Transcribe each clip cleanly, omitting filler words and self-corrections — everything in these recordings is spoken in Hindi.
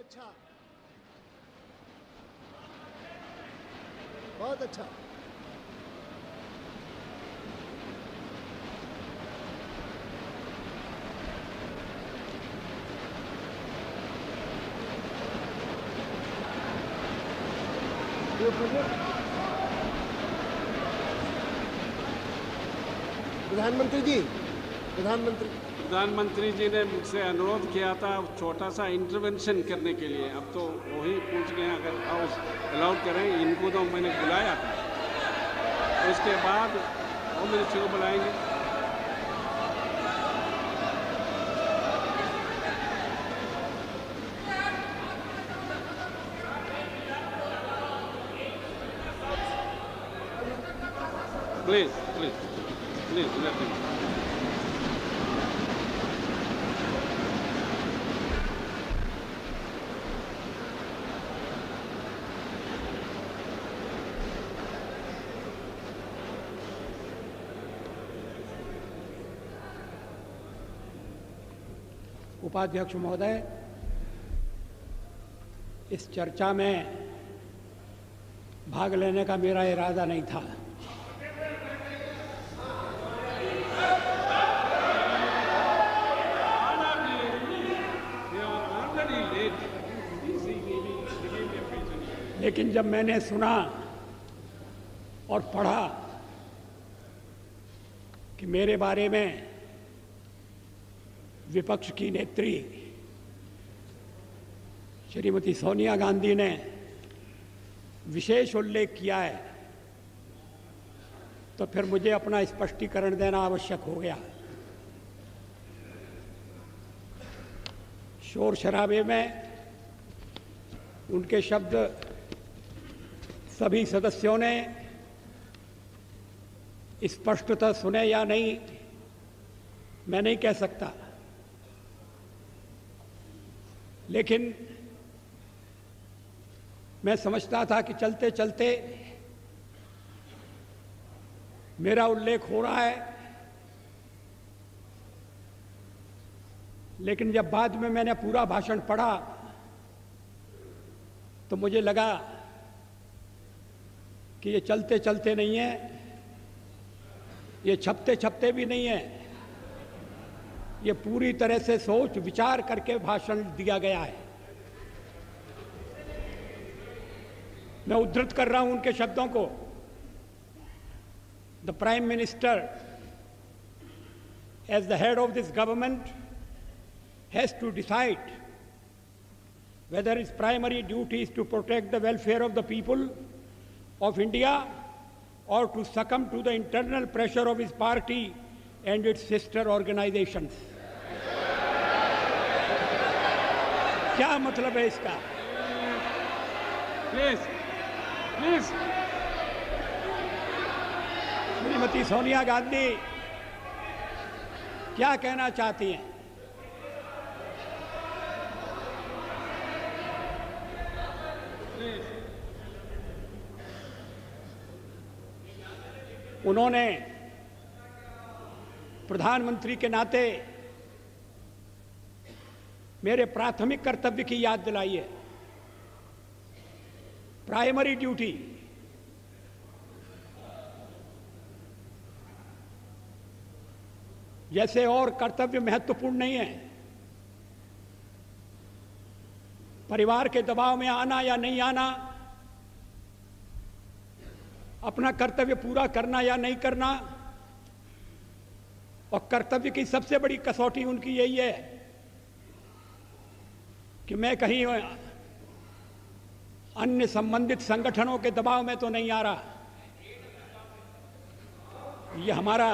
अच्छा, बहुत अच्छा। प्रधानमंत्री जी ने मुझसे अनुरोध किया था छोटा सा इंटरवेंशन करने के लिए। अब तो वही पूछ गए, अगर हाउस अलाउड करें। इनको तो मैंने बुलाया था, उसके बाद होम मिनिस्टर को बुलाएंगे। Please please please let me. उपाध्यक्ष महोदय, इस चर्चा में भाग लेने का मेरा इरादा नहीं था। लेकिन जब मैंने सुना और पढ़ा कि मेरे बारे में विपक्ष की नेत्री श्रीमती सोनिया गांधी ने विशेष उल्लेख किया है, तो फिर मुझे अपना स्पष्टीकरण देना आवश्यक हो गया। शोर शराबे में उनके शब्द सभी सदस्यों ने स्पष्टतः सुने या नहीं, मैं नहीं कह सकता, लेकिन मैं समझता था कि चलते चलते मेरा उल्लेख हो रहा है। लेकिन जब बाद में मैंने पूरा भाषण पढ़ा तो मुझे लगा कि ये चलते चलते नहीं है, ये छपते छपते भी नहीं है, ये पूरी तरह से सोच विचार करके भाषण दिया गया है। मैं उद्धृत कर रहा हूं उनके शब्दों को। The prime minister as the head of this government has to decide whether his primary duty is to protect the welfare of the people of India or to succumb to the internal pressure of his party and its sister organizations. क्या मतलब है इसका? Please please. श्रीमती सोनिया गांधी क्या कहना चाहती हैं? उन्होंने प्रधानमंत्री के नाते मेरे प्राथमिक कर्तव्य की याद दिलाई है। प्राइमरी ड्यूटी, जैसे और कर्तव्य महत्वपूर्ण नहीं है, परिवार के दबाव में आना या नहीं आना, अपना कर्तव्य पूरा करना या नहीं करना, और कर्तव्य की सबसे बड़ी कसौटी उनकी यही है कि मैं कहीं अन्य संबंधित संगठनों के दबाव में तो नहीं आ रहा। ये हमारा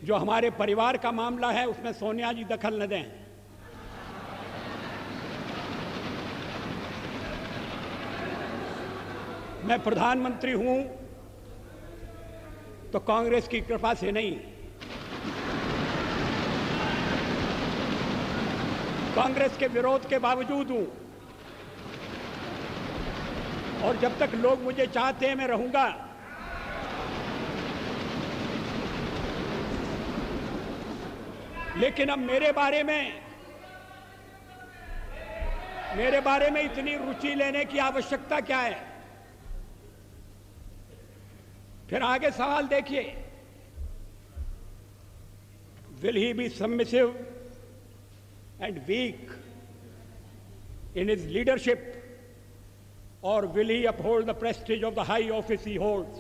जो हमारे परिवार का मामला है उसमें सोनिया जी दखल न दें। मैं प्रधानमंत्री हूं तो कांग्रेस की कृपा से नहीं, कांग्रेस के विरोध के बावजूद हूं, और जब तक लोग मुझे चाहते हैं मैं रहूंगा। लेकिन अब मेरे बारे में मेरे बारे में इतनी रुचि लेने की आवश्यकता क्या है? फिर आगे सवाल देखिए, will he be submissive and weak in his leadership, or will he uphold the prestige of the high office he holds?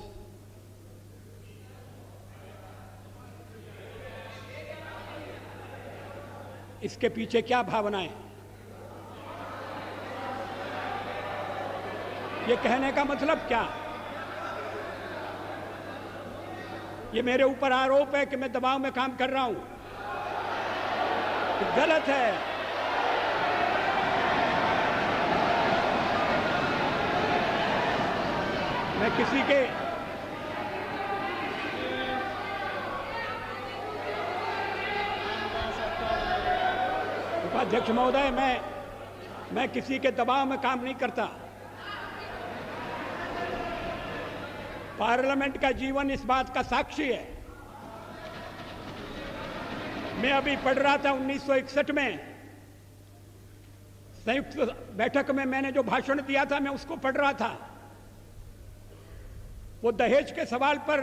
इसके पीछे क्या भावनाएं? ये कहने का मतलब क्या? ये मेरे ऊपर आरोप है कि मैं दबाव में काम कर रहा हूं। गलत है। मैं किसी के उपाध्यक्ष महोदय, मैं किसी के दबाव में काम नहीं करता। पार्लियामेंट का जीवन इस बात का साक्षी है। मैं अभी पढ़ रहा था 1961 में संयुक्त बैठक में मैंने जो भाषण दिया था, मैं उसको पढ़ रहा था। वो दहेज के सवाल पर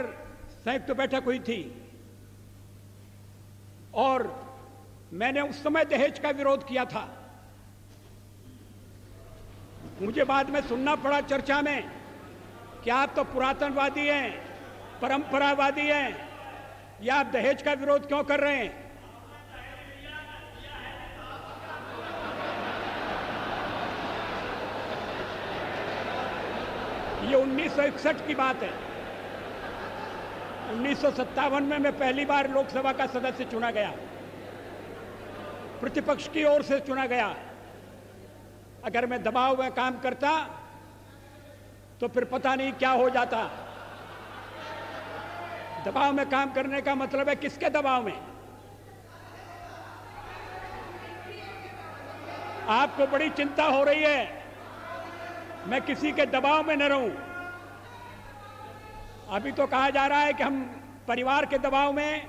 संयुक्त बैठक हुई थी और मैंने उस समय दहेज का विरोध किया था। मुझे बाद में सुनना पड़ा चर्चा में कि आप तो पुरातनवादी हैं, परंपरावादी हैं, या आप दहेज का विरोध क्यों कर रहे हैं? ये 1961 की बात है। 1957 में मैं पहली बार लोकसभा का सदस्य चुना गया, प्रतिपक्ष की ओर से चुना गया। अगर मैं दबाव में काम करता तो फिर पता नहीं क्या हो जाता। दबाव में काम करने का मतलब है किसके दबाव में? आपको बड़ी चिंता हो रही है मैं किसी के दबाव में न रहूं। अभी तो कहा जा रहा है कि हम परिवार के दबाव में,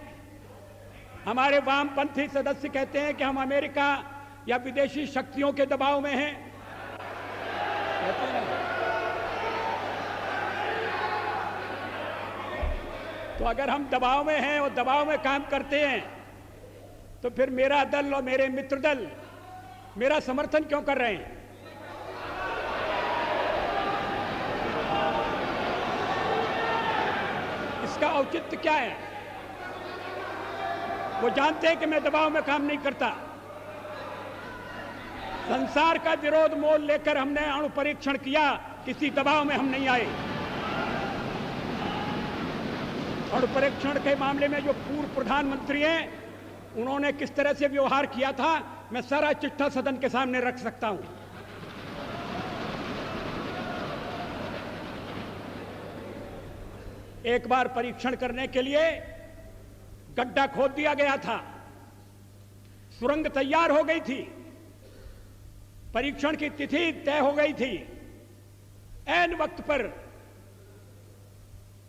हमारे वामपंथी सदस्य कहते हैं कि हम अमेरिका या विदेशी शक्तियों के दबाव में हैं। कहते हैं। तो अगर हम दबाव में हैं और दबाव में काम करते हैं तो फिर मेरा दल और मेरे मित्र दल मेरा समर्थन क्यों कर रहे हैं? इसका औचित्य क्या है? वो जानते हैं कि मैं दबाव में काम नहीं करता। संसार का विरोध मोल लेकर हमने अणु परीक्षण किया, किसी दबाव में हम नहीं आए। अणु परीक्षण के मामले में जो पूर्व प्रधानमंत्री हैं उन्होंने किस तरह से व्यवहार किया था, मैं सारा चिट्ठा सदन के सामने रख सकता हूं। एक बार परीक्षण करने के लिए गड्ढा खोद दिया गया था, सुरंग तैयार हो गई थी, परीक्षण की तिथि तय हो गई थी। ऐन वक्त पर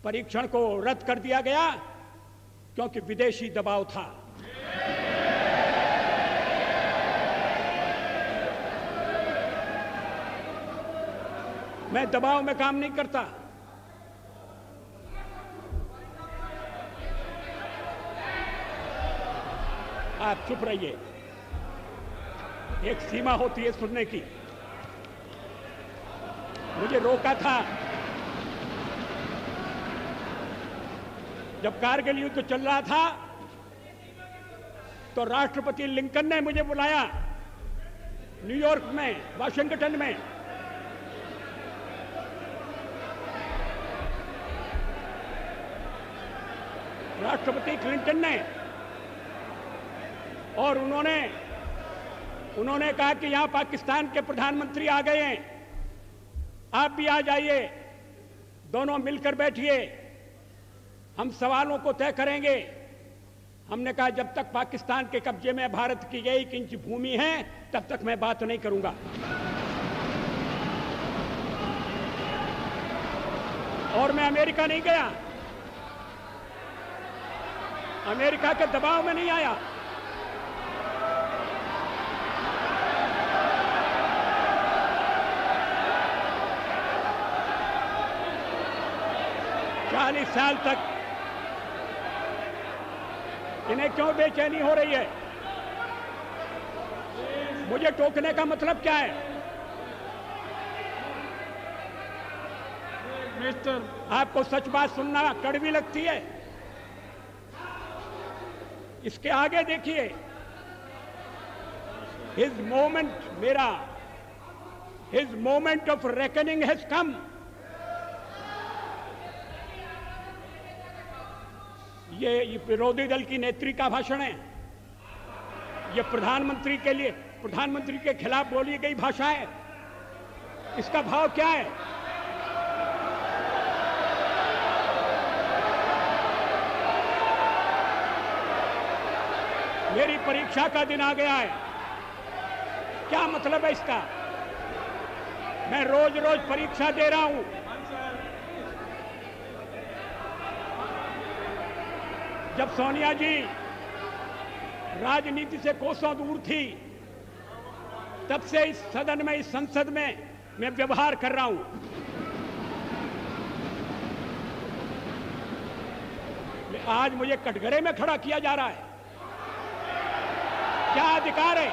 परीक्षण को रद्द कर दिया गया क्योंकि विदेशी दबाव था। मैं दबाव में काम नहीं करता। आप चुप रहिए, एक सीमा होती है सुनने की। मुझे रोका था जब कारगिल युद्ध चल रहा था, तो राष्ट्रपति लिंकन ने मुझे बुलाया न्यूयॉर्क में, वाशिंगटन में। राष्ट्रपति क्लिंटन ने, और उन्होंने कहा कि यहां पाकिस्तान के प्रधानमंत्री आ गए हैं, आप भी आ जाइए, दोनों मिलकर बैठिए, हम सवालों को तय करेंगे। हमने कहा जब तक पाकिस्तान के कब्जे में भारत की 1 इंच भूमि है तब तक मैं बात नहीं करूंगा। और मैं अमेरिका नहीं गया, अमेरिका के दबाव में नहीं आया। 40 साल तक इन्हें क्यों बेचैनी हो रही है? मुझे टोकने का मतलब क्या है? मिस्टर, आपको सच बात सुनना कड़वी लगती है? इसके आगे देखिए, his moment of reckoning has come. ये विरोधी दल की नेत्री का भाषण है। ये प्रधानमंत्री के खिलाफ बोली गई भाषा है। इसका भाव क्या है? मेरी परीक्षा का दिन आ गया है। क्या मतलब है इसका? मैं रोज रोज परीक्षा दे रहा हूं। जब सोनिया जी राजनीति से कोसों दूर थी, तब से इस सदन में, इस संसद में मैं व्यवहार कर रहा हूं। आज मुझे कटघरे में खड़ा किया जा रहा है। क्या अधिकार है?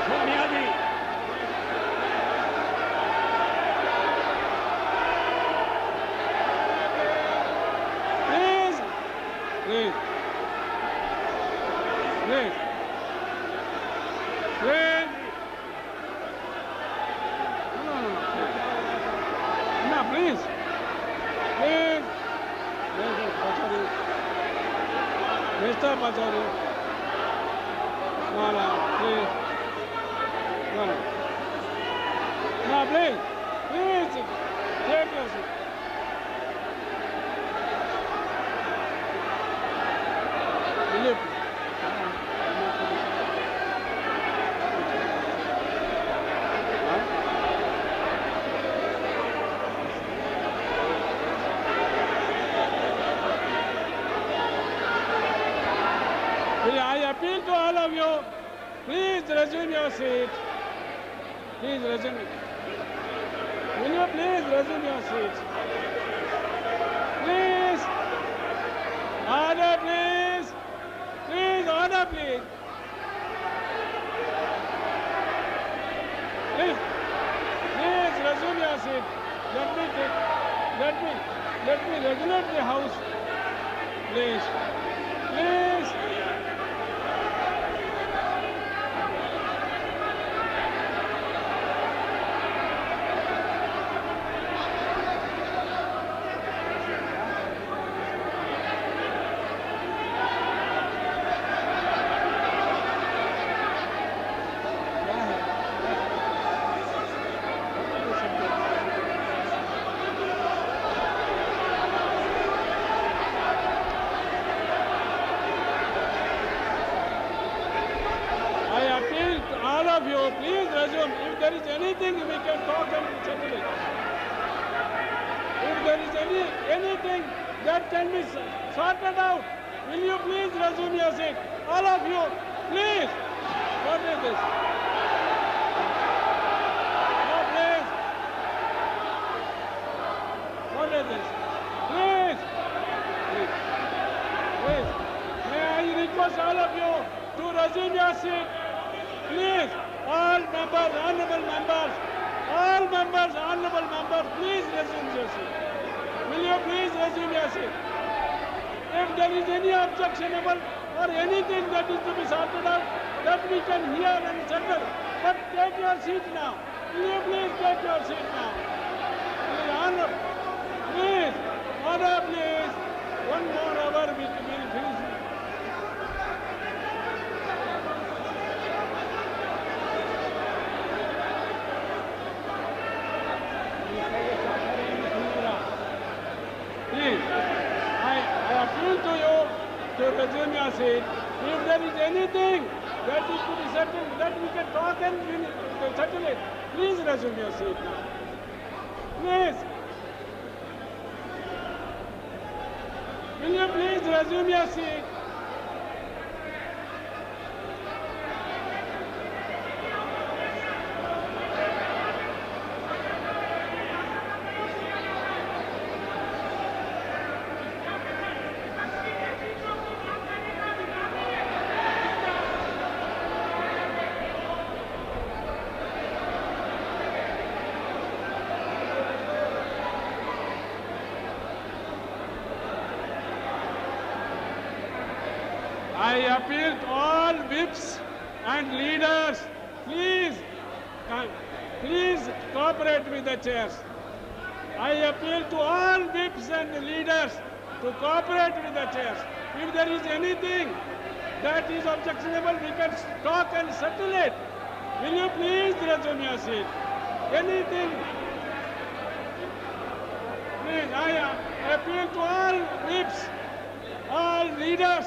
Sonia ji, please please please please, no, please please, Pachauri, Mr. Pachauri, no, please, no, please take your seat. Will you? I appeal to all of you, please resume your seat. Please resume. Will you please resume your seat? Please. Order, please. Please, order, please. Please resume your seat. Let me regulate the house. Please. Please. Of you, please resume. If there is anything, we can talk and settle it. If there is anything that can be sorted out, will you please resume your seat? All of you, please. What is this? No, please. What is this? Please. Please. May I request all of you to resume your seat? Please, all members, honorable members, please resume your seat. Will you please resume your seat? If there is any objectionable or anything that is to be sorted out, that we can hear and settle. But take your seat now. Will you please take your seat now? Please, order, please. 1 more hour we will finish. I appeal to you to resume your seat. If there is anything that is to be settled, that we can talk and settle it, please resume your seat now. Please. Will you please resume your seat? I appeal to all whips and leaders, please cooperate with the chairs. I appeal to all whips and leaders to cooperate with the chairs. If there is anything that is objectionable, we can talk and settle it. Will you please resume your seat? Anything? Please, I appeal to all whips, all leaders.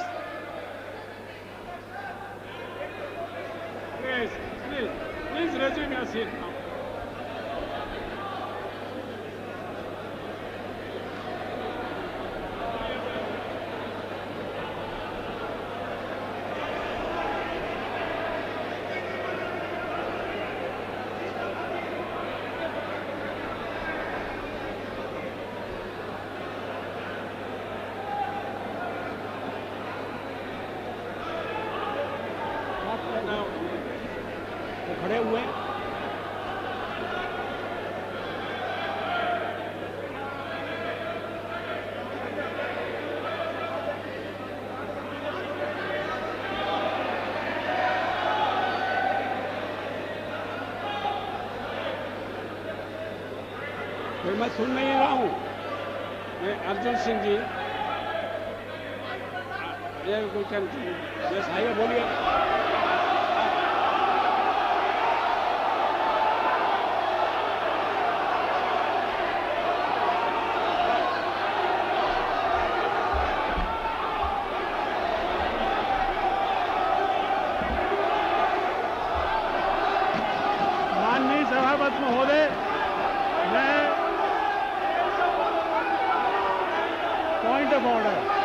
Please resume your seat now. Now, वो खड़े हुए हैं। फिर मैं सुन नहीं रहा हूँ। अर्जुन सिंह जी, ये कोई कंटिन्यू। यस आइए बोलिए। माननीय सभापति महोदय, मैं पॉइंट ऑफ ऑर्डर